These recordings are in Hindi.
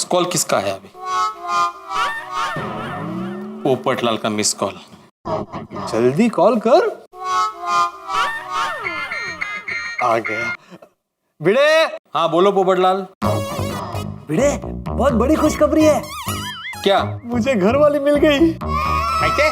मिस कॉल किसका है अभी? पोपटलाल का मिस कॉल। जल्दी कॉल कर। आ गया। भिड़े। हाँ बोलो पोपटलाल। भिड़े, बहुत बड़ी खुशखबरी है। क्या? मुझे घर वाली मिल गई। कैसे?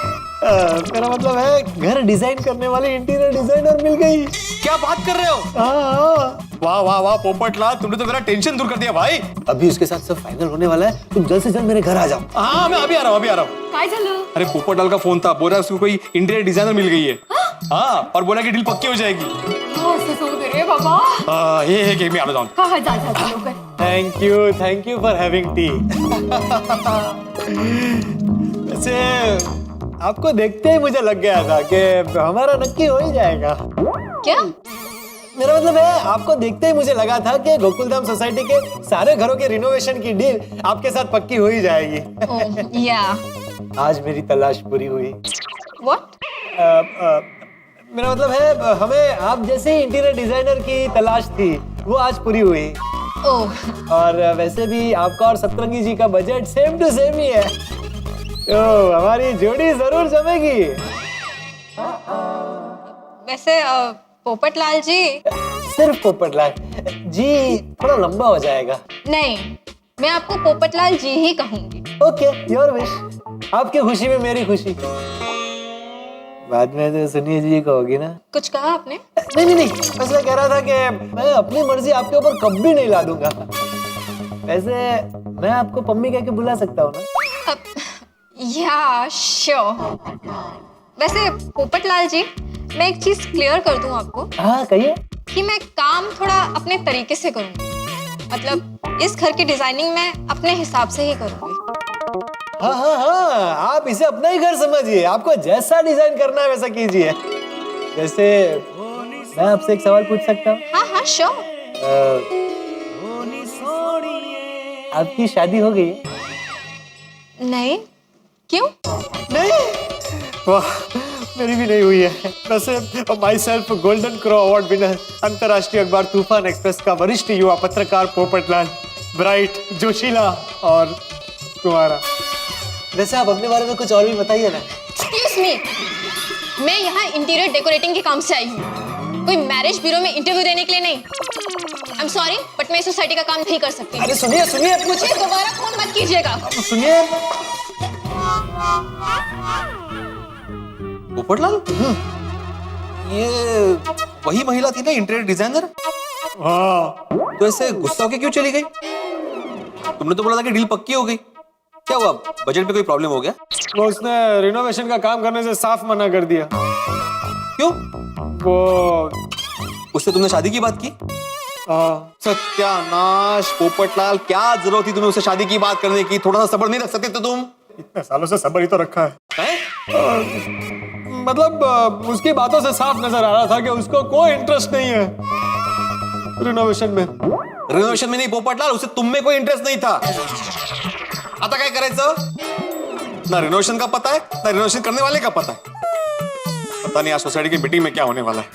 मेरा मतलब है घर डिजाइन करने वाली इंटीरियर डिजाइनर मिल गई। क्या बात कर रहे हो? हाँ। वाह वाह वाह पोपटलाल, तुमने तो मेरा टेंशन दूर कर दिया भाई। अभी उसके साथ सब फाइनल होने वाला है, तुम जल्द से जल्द मेरे घर आ जाओ। हाँ मैं अभी आ रहा हूँ। काय झालं? अरे पोपटलाल का फोन था, बोला उसको कोई इंटीरियर डिजाइनर मिल गई है। हाँ और बोला कि डील पक्की हो जाएगी। असं सोड दे रे बाबा। ये है कि मैं आ जाऊँ। हा जा लवकर। Thank you for having T. वैसे आपको देखते ही मुझे लग गया था कि हमारा नक्की हो ही जाएगा। क्या? मेरा मतलब है आपको देखते ही मुझे लगा था कि गोकुलधाम सोसाइटी के सारे घरों के रिनोवेशन की डील आपके साथ पक्की हो ही जाएगी। या आज मेरी तलाश पूरी हुई। व्हाट? मेरा मतलब है हमें आप जैसे इंटीरियर डिजाइनर की तलाश थी, वो आज पूरी हुई। ओह और वैसे भी आपका और सतरंगी जी का बजट सेम टू सेम ही है, तो हमारी जोड़ी जरूर जमेगी। वैसे पोपटलाल जी। सिर्फ पोपटलाल जी थोड़ा लंबा हो जाएगा। नहीं, मैं आपको पोपटलाल जी ही कहूंगी। Okay, your wish. आपकी खुशी में मेरी खुशी। बाद में तो सुनिए जी कहोगी ना। कुछ कहा आपने? नहीं, बस मैं कह रहा था कि मैं अपनी मर्जी आपके ऊपर कभी नहीं ला दूंगा। वैसे मैं आपको पम्मी कह के बुला सकता हूँ ना? या श्योर। वैसे पोपटलाल जी, मैं एक चीज क्लियर कर दूं आपको। हाँ कहिए। कि मैं काम थोड़ा अपने तरीके से करूंगी। मतलब इस घर की डिजाइनिंग मैं अपने हिसाब से ही करूंगी। हाँ, आप इसे अपना ही घर समझिए। आपको जैसा डिजाइन करना है वैसा कीजिए। जैसे मैं आपसे एक सवाल पूछ सकता हूँ? हाँ श्योर। आपकी शादी हो गई है? नहीं, क्यों? नहीं? वाह, मेरी भी नहीं हुई है। वैसे my self golden crow award winner, अंतर्राष्ट्रीय अखबार तूफान एक्सप्रेस का वरिष्ठ युवा पत्रकार पोपटलाल, ब्राइट, जोशीला और तुम्हारा। वैसे आप अपने बारे में कुछ और भी बताइए ना। एक्सक्यूज मी, मैं यहाँ इंटीरियर डेकोरेटिंग के काम से आई हूँ, कोई मैरिज ब्यूरो में इंटरव्यू देने के लिए नहीं। आई एम सॉरी, बट मैं इस सोसाइटी का काम नहीं कर सकती। अरे सुनिए मुझे दोबारा फोन मत कीजिएगा। सुनिए। पोपटलाल, ये वही महिला थी ना इंटीरियर डिजाइनर? हाँ। तो ऐसे गुस्सा होके क्यों चली गई? तुमने तो बोला था कि डील पक्की हो गई। क्या हुआ, बजट में कोई प्रॉब्लम हो गया? वो उसने रिनोवेशन का काम करने से साफ मना कर दिया। क्यों? वो उससे तुमने शादी की बात की? सत्यानाश पोपटलाल, क्या जरूरत थी तुम्हें उससे शादी की बात करने की? थोड़ा सा सब्र नहीं रख सकते थे तुम? इतने सालों से सब्र ही तो रखा है। मतलब उसकी बातों से साफ नजर आ रहा था कि उसको कोई इंटरेस्ट नहीं है रिनोवेशन में। रिनोवेशन में नहीं पोपटलाल, उसे तुम में कोई इंटरेस्ट नहीं था। आता काय करायचं? ना रिनोवेशन का पता है, ना रिनोवेशन करने वाले का पता है। पता नहीं आज सोसाइटी की मीटिंग में क्या होने वाला है।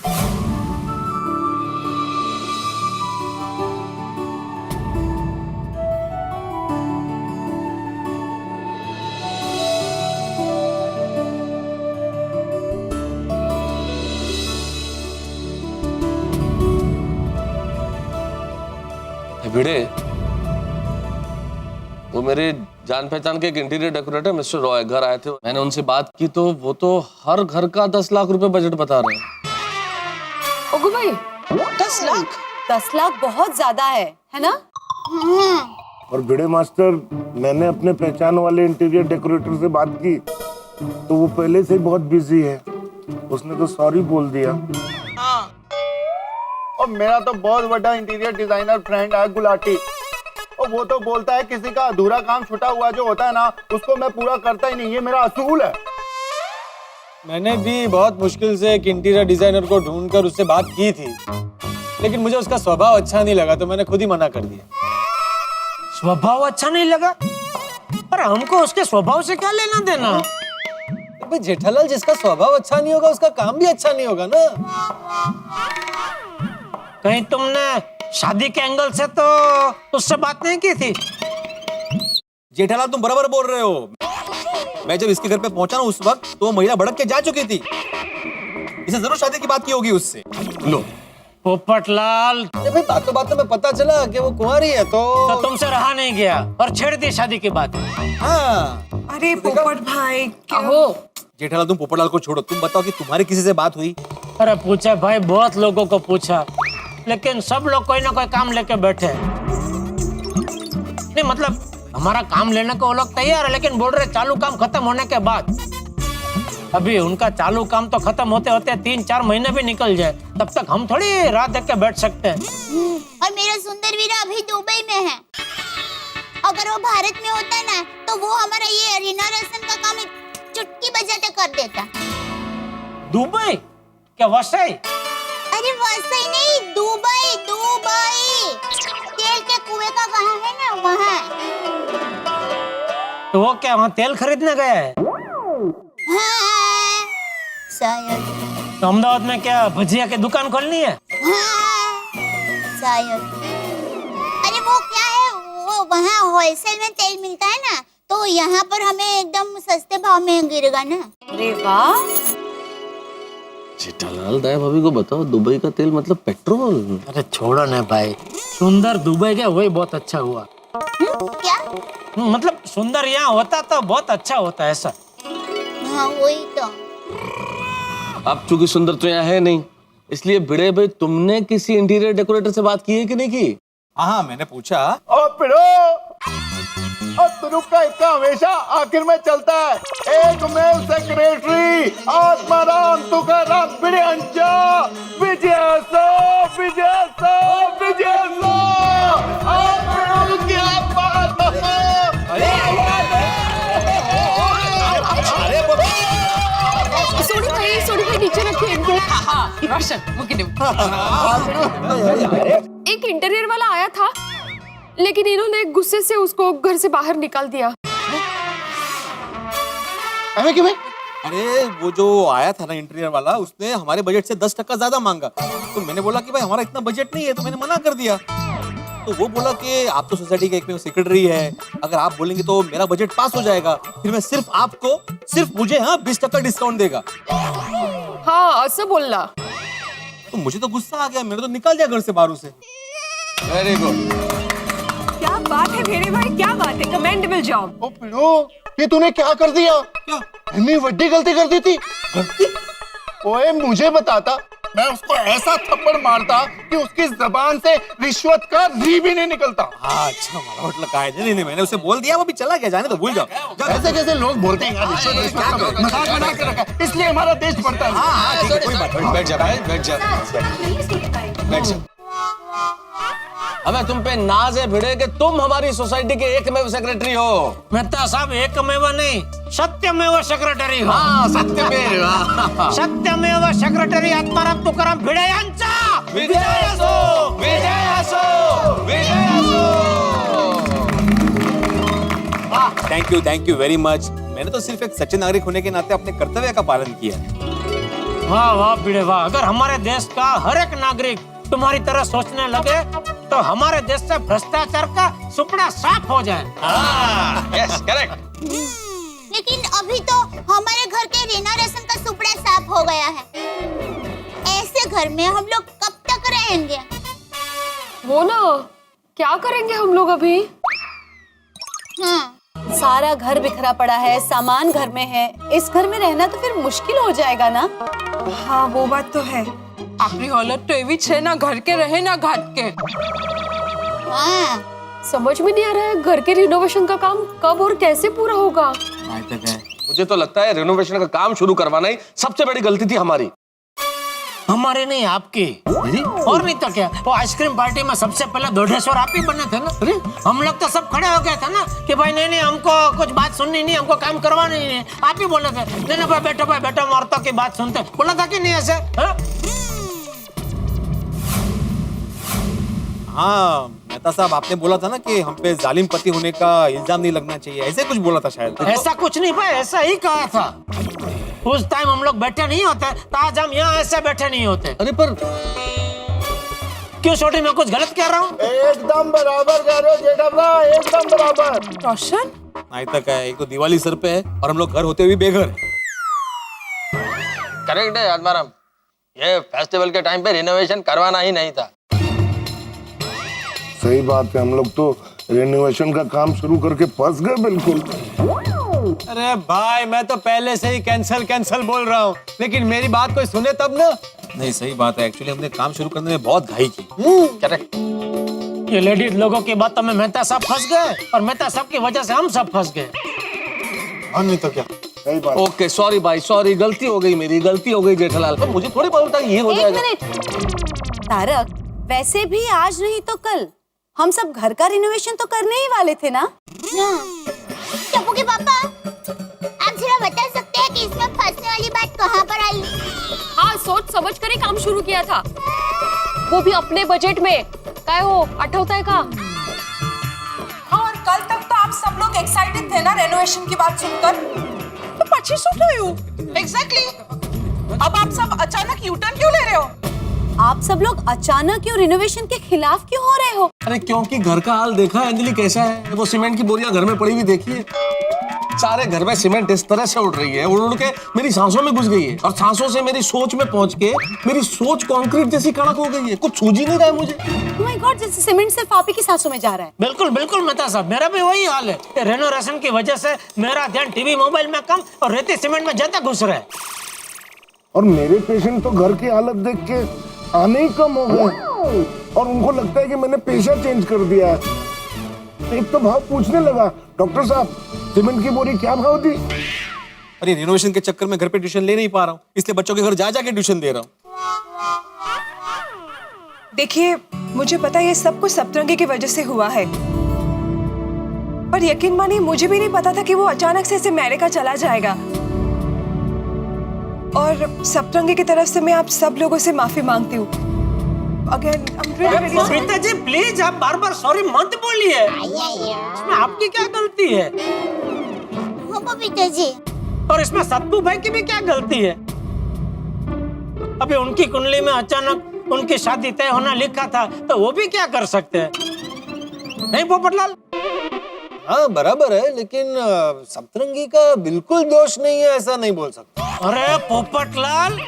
भिड़े, वो मेरे जान पहचान के एक इंटीरियर डेकोरेटर मिस्टर रॉय घर आए थे। मैंने उनसे बात की तो वो तो हर घर का 10 लाख रुपए बजट बता रहे हैं। ओगो भाई, 10 लाख? 10 लाख बहुत ज्यादा है ना? और भिड़े मास्टर, मैंने अपने पहचान वाले इंटीरियर डेकोरेटर से बात की तो वो पहले से ही बहुत बिजी है। उसने तो सॉरी बोल दिया। हाँ। और मेरा तो बहुत बड़ा इंटीरियर डिजाइनर फ्रेंड है गुलाटी, और वो तो बोलता है किसी का अधूरा काम छूटा हुआ जो होता है ना, उसको मैं पूरा करता ही नहीं, ये मेरा असूल है। मैंने भी बहुत मुश्किल से एक इंटीरियर डिजाइनर को ढूंढकर उससे बात की थी, लेकिन मुझे उसका स्वभाव अच्छा नहीं लगा तो मैंने खुद ही मना कर दिया। स्वभाव अच्छा नहीं लगा? पर हमको उसके स्वभाव से क्या लेना देना? भाई जेठालाल, जिसका स्वभाव अच्छा नहीं होगा उसका काम भी अच्छा नहीं होगा ना। कहीं तुमने शादी के एंगल से तो उससे बात नहीं की थी? जेठालाल तुम बराबर बोल रहे हो। मैं जब इसके घर पे पहुंचा ना उस वक्त तो वो महिला भड़क के जा चुकी थी। इसे जरूर शादी की बात की होगी उससे। लो पोपटलाल, अरे भाई बातों में पता चला कि वो कुंवारी है तो तुमसे रहा नहीं गया और छेड़ दी शादी की बात। हाँ। अरे पोपट भाई क्या जेठालाल तुम पोपटलाल को छोड़ो, तुम बताओ कि तुम्हारी किसी से बात हुई? अरे पूछा भाई, बहुत लोगों को पूछा, लेकिन सब लोग कोई ना कोई काम लेके बैठे। नहीं मतलब हमारा काम लेने को वो लोग तैयार है, लेकिन बोल रहे चालू काम खत्म होने के बाद। अभी उनका चालू काम तो खत्म होते होते 3-4 महीने भी निकल जाए, तब तक हम थोड़ी रात देख के बैठ सकते हैं। और मेरा सुंदर वीरा अभी दुबई में है। अगर वो भारत में होता ना तो वो हमारा ये रिनोवेशन का काम चुटकी बजाते कर देता। दुबई क्या वसई? अरे वसई नहीं, दुबई दुबई। तेल के कुएं का वहाँ है ना, वहाँ। तो वो क्या वहाँ तेल खरीदने गया है? हाँ, शायद। तो अहमदाबाद में क्या भजिया की दुकान खोलनी है? हाँ, शायद। अरे वो क्या है, वो वहाँ होलसेल में तेल मिलता है ना, तो यहाँ पर हमें एकदम सस्ते भाव में गिरेगा ना। अरे वाह, जेठालाल दया भाभी को बताओ, दुबई का तेल मतलब पेट्रोल। अरे छोड़ो ना भाई, सुंदर दुबई गया वही बहुत अच्छा हुआ। क्या? मतलब सुंदर यहाँ होता तो बहुत अच्छा होता ऐसा। हाँ वही तो। अब चूंकि सुंदर तो यहाँ है नहीं, इसलिए भिड़े भाई तुमने किसी इंटीरियर डेकोरेटर से बात की है कि नहीं की? हाँ मैंने पूछा। और पिड़ो, और तुरुप का इतना हमेशा आखिर में चलता है। एक मेल सेक्रेटरी आत्माराम तुकाराम भिड़े अंचा विजय सो विजय सो विजय सो। क्या बात है। सोनी भाई नीचे रखिए। हाँ रोशन एक इंटीरियर वाला आया था, लेकिन इन्होंने गुस्से से उसको घर से बाहर निकाल दिया। अरे वो जो आया था ना इंटीरियर वाला, उसने हमारे बजट से 10% ज्यादा मांगा। तो मैंने बोला कि भाई हमारा इतना बजट नहीं है, तो मैंने मना कर दिया। तो वो बोला कि आप तो सोसाइटी के एक में सेक्रेटरी है, अगर आप बोलेंगे तो मेरा बजट पास हो जाएगा, फिर मैं सिर्फ आपको, सिर्फ मुझे 20% डिस्काउंट देगा। हाँ ऐसा बोलना। तो मुझे तो गुस्सा आ गया, मैंने तो निकाल दिया घर से बाहर उसे। Very good. क्या बात है मेरे भाई, क्या बात है, कमेंडेबल जॉब। ओ पिड़ो, ये तूने क्या कर दिया? क्या? इतनी बड़ी गलती कर दी थी। गलती? ओए मुझे बताता, मैं उसको ऐसा थप्पड़ मारता कि उसकी जबान से रिश्वत का री भी नहीं निकलता। अच्छा मला वाटलं काय। नहीं मैंने उसे बोल दिया, वो भी चला गया, जाने तो भूल जाओ। कैसे कैसे लोग बोलते हैं यार, रिश्वत का मजाक बना के रखा है, इसलिए हमारा देश बढ़ता है। हाँ ठीक है, कोई बात नहीं। बैठ जा बैठ जा बैठ जा। हमें तुम पे नाज है भिड़े कि तुम हमारी सोसाइटी के एकमेव सेक्रेटरी हो। मेहता साहब एकमेव नहीं, सत्यमेव सेक्रेटरी हो। हाँ सत्यमेव। सत्यमेव सेक्रेटरी आत्माराम तुकाराम भिडे यांचा विजय असो विजय असो विजय असो। Thank you very much. मैंने तो सिर्फ एक सच्चे नागरिक होने के नाते अपने कर्तव्य का पालन किया। वाह वाह भिड़े वाह, अगर हमारे देश का हर एक नागरिक तुम्हारी तरह सोचने लगे तो हमारे देश से भ्रष्टाचार का सुपड़ा साफ हो जाए। Yes correct. लेकिन अभी तो हमारे घर के रिनोवेशन का सुपड़ा साफ हो गया है। ऐसे घर में हम लोग कब तक रहेंगे? वो ना, क्या करेंगे हम लोग अभी? हाँ सारा घर बिखरा पड़ा है, सामान घर में है, इस घर में रहना तो फिर मुश्किल हो जाएगा ना। हाँ वो बात तो है। आपकी हालत तो एवी छे ना, घर के रहे ना घाट के। हाँ समझ में नहीं आ रहा है घर के रिनोवेशन का काम कब और कैसे पूरा होगा। मुझे तो लगता है रिनोवेशन का काम शुरू करवाना ही सबसे बड़ी गलती थी हमारी। हमारे नहीं आपकी। और नहीं तो क्या, वो आइसक्रीम पार्टी में सबसे पहले दोढेश्वर आप ही बने थे ना। हम लोग तो सब खड़े हो गए थे ना कि भाई नहीं हमको कुछ बात सुननी नहीं, हमको काम करवाना नहीं। आप ही बोले थे नहीं भाई बैठो औरतों की बात सुनते, बोला था कि नहीं ऐसे? हाँ मेहता साहब, आपने बोला था ना कि हम पे जालिम पति होने का इल्जाम नहीं लगना चाहिए, ऐसे कुछ बोला था शायद। ऐसा कुछ नहीं भाई, ऐसा ही कहा था। उस टाइम हम लोग बैठे नहीं होते तो आज हम यहाँ ऐसे बैठे नहीं होते। अरे पर क्यों छोटी, मैं कुछ गलत कह रहा हूँ? एकदम बराबर कह रहे हो जेठा, एकदम बराबर। रोशन नहीं तो क्या है, एक तो दिवाली सर पे है और हम लोग घर होते हुए बेघर है। करेक्ट है आत्माराम, ये फेस्टिवल के टाइम पे रिनोवेशन करवाना ही नहीं था। सही बात है, हम लोग तो रेनोवेशन का काम शुरू करके फंस गए बिल्कुल। अरे भाई मैं तो पहले से ही कैंसल बोल रहा हूँ, लेकिन मेरी बात कोई सुने तब ना। नहीं सही बात है, एक्चुअली हमने काम शुरू करने में बहुत घाई की। करेक्ट। ये लेडीज लोगों की बातों में मेहता साहब फंस गए और मेहता साहब की वजह से हम सब फंस गए। और नहीं तो क्या। सही बात। ओके सॉरी भाई, सॉरी, गलती हो गई, मेरी गलती हो गई जेठालाल। अब मुझे थोड़ी पता था ये हो एक जाएगा। मिनट तारक, वैसे भी आज नहीं तो कल हम सब घर का रिनोवेशन तो करने ही वाले थे ना। टप्पू के पापा, आप जरा बता सकते हैं कि इसमें फंसने वाली बात कहाँ पर आई? हाँ, सोच समझ कर ही काम शुरू किया था, वो भी अपने बजट में। काय हो आठवताय का? और कल तक तो आप सब लोग एक्साइटेड थे ना रेनोवेशन की बात सुनकर, तो पची सुन रही हूँ। एग्जैक्टली। अब आप सब अचानक यू टर्न क्यों ले रहे हो? आप सब लोग अचानक क्यों रिनोवेशन के खिलाफ क्यों हो रहे हो? अरे क्योंकि घर का हाल देखा है अंजलि कैसा है, वो सीमेंट की बोरियां घर में पड़ी हुई देखिए, सारे घर में सीमेंट इस तरह से उड़ रही है, उड़ उड़ के मेरी सांसों में घुस गई है और सांसों से मेरी सोच में पहुंच के मेरी सोच कंक्रीट जैसी कड़क हो गई है, कुछ सूझ ही नहीं रहा है मुझे। Oh my God, जैसे सीमेंट सिर्फ आप ही की सांसों में जा रहा है। बिल्कुल बिल्कुल मेहता साहब, मेरा भी वही हाल है। रेनोवेशन की वजह से मेरा ध्यान टीवी मोबाइल में कम और रेती सीमेंट में ज्यादा घुस रहा है। और मेरे पेशेंट तो घर की हालत देख के आने ही कम हो गए और उनको लगता है कि मैंने पेशा चेंज कर दिया है। एक तो भाव पूछने लगा, डॉक्टर साहब सीमेंट की बोरी क्या भाव दी? अरे रिनोवेशन के चक्कर में घर पे ट्यूशन ले नहीं पा रहा हूँ, इसलिए बच्चों के घर जा जाके ट्यूशन दे रहा हूँ। देखिए, मुझे पता है ये सब कुछ सप्तरंगी की वजह से हुआ है, पर यकीन मानिए मुझे भी नहीं पता था कि वो अचानक से अमेरिका चला जाएगा। और सप्तरंगी की तरफ से मैं आप सब लोगों से माफी मांगती हूँ। Again, I'm really sorry. Preeta ji please आप बार बार सॉरी मत बोलिए, इसमें आपकी क्या गलती है? हो बबीता जी, और इसमें सत्तू भाई की भी क्या गलती है? अभी उनकी कुंडली में अचानक उनकी शादी तय होना लिखा था, तो वो भी क्या कर सकते हैं? नहीं पोपटलाल? हाँ बराबर है, लेकिन सप्तरंगी का बिल्कुल दोष नहीं है ऐसा नहीं बोल सकता। अरे पोपटलाल,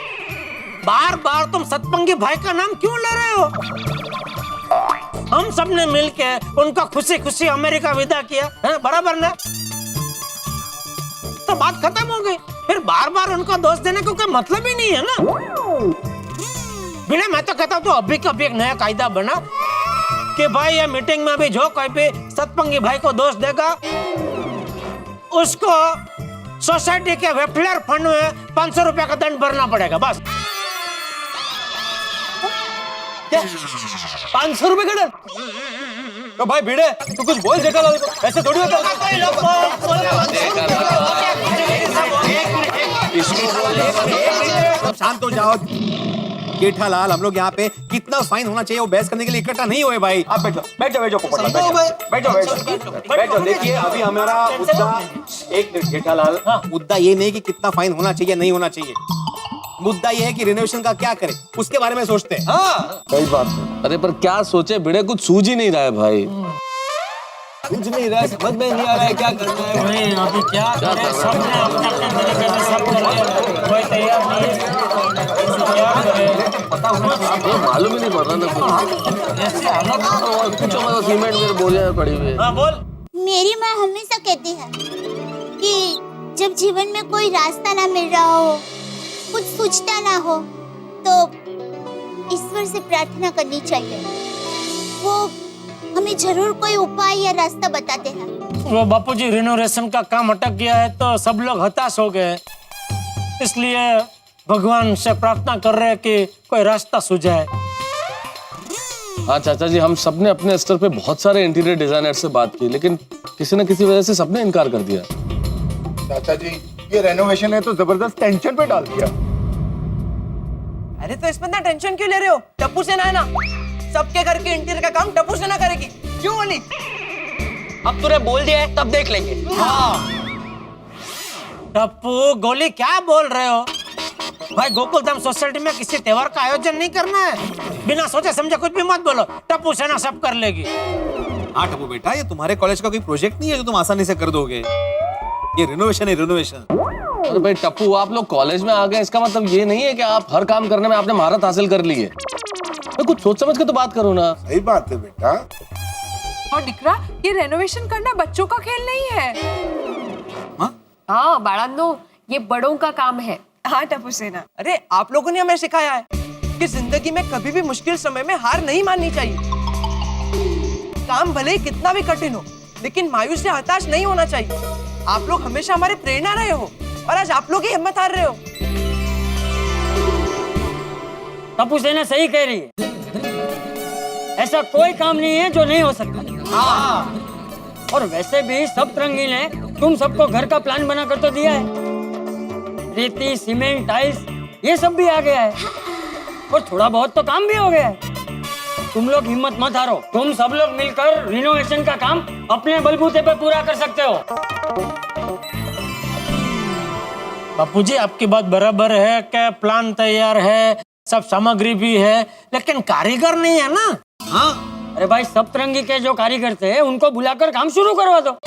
बार बार तुम सतपंगी भाई का नाम क्यों ले रहे हो? हम सब ने मिलके उनका खुशी खुशी अमेरिका विदा किया है, बराबर ना? तो बात खत्म हो गई, फिर बार बार उनका दोष देने को कोई मतलब ही नहीं है ना। बिना मैं तो कहता हूँ तो अभी कभी एक नया कायदा बना कि भाई ये मीटिंग में भी जो कोई भी सतपंगी भाई को दोष देगा उसको सोसाइटी के वेलफेयर फंड में 500 रुपया का दंड भरना पड़ेगा, बस। क्या 500 रुपए का दंड? तो भाई भिड़े तू कुछ बोल जेठालाल को, ऐसे थोड़ी होता है। शांत हो जाओ जेठालाल, हम लोग यहाँ पे कितना फाइन होना चाहिए वो बहस करने के लिए इकट्ठा नहीं हुए भाई। आप बैठो बैठो बैठो पोपटलाल, बैठो। देखिए अभी हमारा मुद्दा एक मिनट जेठालाल, मुद्दा ये नहीं कि कितना फाइन होना चाहिए नहीं होना चाहिए, मुद्दा ये है कि रिनोवेशन का क्या करें उसके बारे में सोचते हैं। हाँ सही बात है। अरे पर क्या सोचे भिड़े, कुछ सूझ ही नहीं रहा है भाई। कुछ नहीं रहा, समझ में नहीं आ रहा है क्या करना है। नहीं, अभी क्या करें, सब ने अपना अपना तरीके से सब कर लिया, कोई तैयार नहीं है, क्या करें? पता होना चाहिए, ये मालूम ही नहीं पड़ रहा ना कुछ। ऐसे हालत और कुछ मतलब सीमेंट मेरे बोरियां पड़ी हुई है। हाँ बोल। मेरी माँ हमेशा कहती है कि जब जीवन में कोई रास्ता ना मिल रहा हो, कुछ सोचता ना हो, तो ईश्वर से प्रार्थना करनी चाहिए। वो हमें जरूर कोई उपाय या रास्ता बताते हैं। वो बापूजी रिनोवेशन का काम अटक गया है तो सब लोग हताश हो गए, इसलिए भगवान से प्रार्थना कर रहे हैं कि कोई रास्ता सुझाए। हाँ चाचा जी, हम सबने अपने स्तर पे बहुत सारे इंटीरियर डिजाइनर से बात की, लेकिन किसी न किसी वजह से सबने इनकार कर दिया। चाचा जी ये रेनोवेशन है तो जबरदस्त टेंशन पे डाल दिया। अरे तो इसमें इतना टेंशन क्यों ले रहे हो? टप्पू सेना है ना, सबके घर के इंटीरियर का काम टप्पू सेना करेगी। क्यों बोली? अब तूने बोल दिया है तब देख लेंगे। टप्पू गोली क्या बोल रहे हो भाई? गोकुलधाम सोसाइटी में किसी त्योहार का आयोजन नहीं करना है, बिना सोचे समझे कुछ भी मत बोलो, टप्पू सेना सब कर लेगी। हाँ टप्पू बेटा, ये तुम्हारे कॉलेज का कोई प्रोजेक्ट नहीं है जो तुम आसानी से कर दोगे। ये रिनोवेशन है, रिनोवेशन। अरे भाई टप्पू, आप लोग कॉलेज में आ गए इसका मतलब ये नहीं है कि आप हर काम करने में आपने महारत हासिल कर ली है। तो कुछ सोच समझ के तो बात करो ना। सही बात है बेटा। और डिकरा, ये रेनोवेशन करना बच्चों का खेल नहीं है। हाँ बाळांनो, ये बड़ों का काम है। हाँ टप्पू सेना, अरे आप लोगों ने हमें सिखाया है कि जिंदगी में कभी भी मुश्किल समय में हार नहीं माननी चाहिए। काम भले ही कितना भी कठिन हो, लेकिन मायूस या हताश नहीं होना चाहिए। आप लोग हमेशा हमारे प्रेरणा रहे हो और आज आप लोग ही हिम्मत हार रहे हो। टप्पू सेना सही कह रही है, ऐसा कोई काम नहीं है जो नहीं हो सकता। हाँ। और वैसे भी सब तरंगी ने तुम सबको घर का प्लान बना कर तो दिया है। रेती, सीमेंट, टाइल्स ये सब भी आ गया है और थोड़ा बहुत तो काम भी हो गया है। तुम लोग हिम्मत मत हारो, तुम सब लोग मिलकर रिनोवेशन का काम अपने बलबूते पे पूरा कर सकते हो। बापू जी आपकी बात बराबर है कि प्लान तैयार है, सब सामग्री भी है, लेकिन कारीगर नहीं है ना। हाँ अरे भाई, सब तरंगी के जो कारीगर थे उनको बुलाकर काम शुरू करवा दो।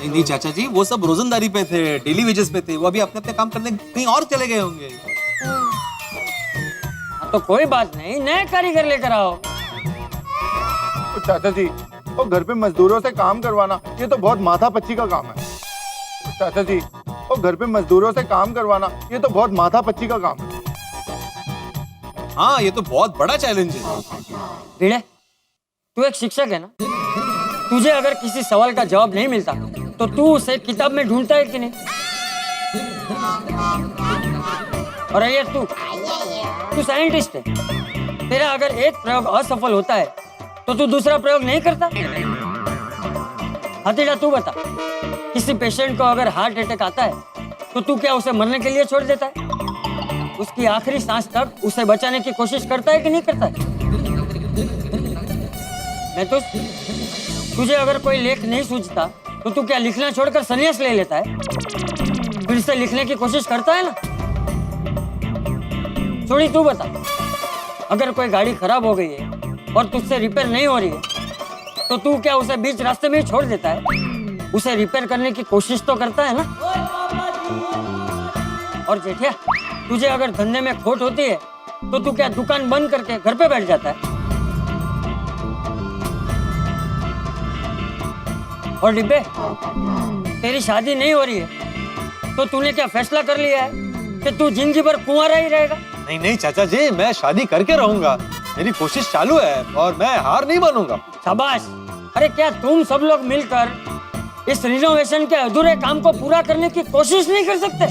नहीं चाचा जी, वो सब रोजंदारी पे थे, डेली वेजेस पे थे। वो अभी अपने अपने काम करने कहीं और चले गए होंगे। तो कोई बात नहीं, नए कारीगर लेकर आओ। चाचा जी, वो घर पे मजदूरों से काम करवाना ये तो बहुत माथापच्ची का काम है। चाचा जी, वो घर पे मजदूरों से काम करवाना ये तो बहुत माथापच्ची का काम है। हाँ, ये तो बहुत बड़ा चैलेंज है। भिड़े, तू एक शिक्षक है ना, तुझे अगर किसी सवाल का जवाब नहीं मिलता तो तू उसे किताब में ढूंढता है कि नहीं? और ये तू साइंटिस्ट है, तेरा अगर एक प्रयोग असफल होता है तो तू दूसरा प्रयोग नहीं करता? हथेड़ा, तू बता, किसी पेशेंट को अगर हार्ट अटैक आता है तो तू क्या उसे मरने के लिए छोड़ देता है? उसकी आखिरी सांस तक उसे बचाने की कोशिश करता है कि नहीं करता है? मैं तो तुझे अगर कोई लेख नहीं सूझता तो तू क्या लिखना छोड़कर संन्यास ले लेता है? फिर से लिखने की कोशिश करता है ना? छोड़ी, तू बता, अगर कोई गाड़ी खराब हो गई है और तुझसे रिपेयर नहीं हो रही है तो तू क्या उसे बीच रास्ते में ही छोड़ देता है? उसे रिपेयर करने की कोशिश तो करता है ना? और जेठिया, तुझे अगर धंधे में खोट होती है तो तू क्या दुकान बंद करके घर पे बैठ जाता है? और डिब्बे, तेरी शादी नहीं हो रही है तो तूने क्या फैसला कर लिया है कि तू जिंदगी भर कुंवारा ही रहेगा? नहीं चाचा जी, मैं शादी करके रहूंगा। मेरी कोशिश चालू है और मैं हार नहीं मानूंगा। शाबाश। अरे क्या तुम सब लोग मिलकर इस रिनोवेशन के अधूरे काम को पूरा करने की कोशिश नहीं कर सकते?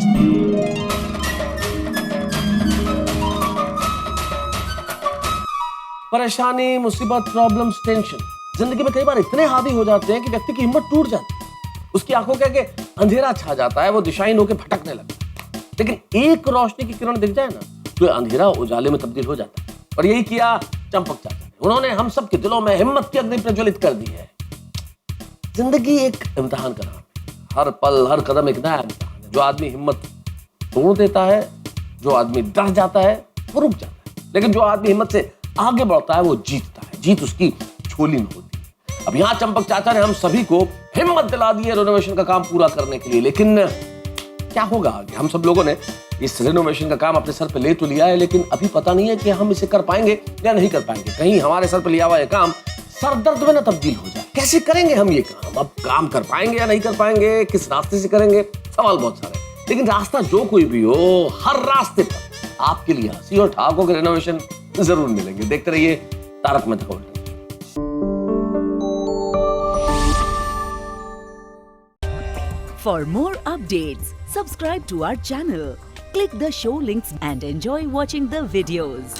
परेशानी, मुसीबत, प्रॉब्लम्स, टेंशन जिंदगी में कई बार इतने हावी हो जाते हैं कि व्यक्ति की हिम्मत टूट जाती है। उसकी आंखों के आगे अंधेरा छा जाता है, वो दिशाहीन होकर भटकने लगता है। लेकिन एक रोशनी की किरण दिख जाए ना तो अंधेरा उजाले में तब्दील हो जाता है। और यही किया चंपक चाचा ने। उन्होंने हम सब के दिलों में हिम्मत की अग्नि प्रज्वलित कर दी है। जिंदगी एक इम्तिहान का नाम है। हर पल, हर कदम एक नया इम्तिहान है। जो आदमी हिम्मत तोड़ देता है, जो आदमी डर जाता है, वो रुक जाता है। लेकिन जो आदमी हिम्मत से आगे बढ़ता है वो जीतता है। जीत उसकी झोली में होती है। अब यहाँ चंपक चाचा ने हम सभी को हिम्मत दिला दी है रिनोवेशन का काम पूरा करने के लिए। लेकिन क्या होगा आगे? हम सब लोगों ने इस रिनोवेशन का काम अपने सर पे ले तो लिया है, लेकिन अभी पता नहीं है कि हम इसे कर पाएंगे या नहीं कर पाएंगे। कहीं हमारे सर पे लिया हुआ ये काम सरदर्द में ना तब्दील हो जाए। कैसे करेंगे हम ये काम? अब काम कर पाएंगे या नहीं कर पाएंगे? किस रास्ते से करेंगे? सवाल बहुत सारे। लेकिन रास्ता जो कोई भी हो, हर रास्ते पर आपके लिए हंसी और ठहाकों के रिनोवेशन जरूर मिलेंगे। देखते रहिए तारक मेहता का उल्टा। For more updates, subscribe to our channel, click the show links and enjoy watching the videos.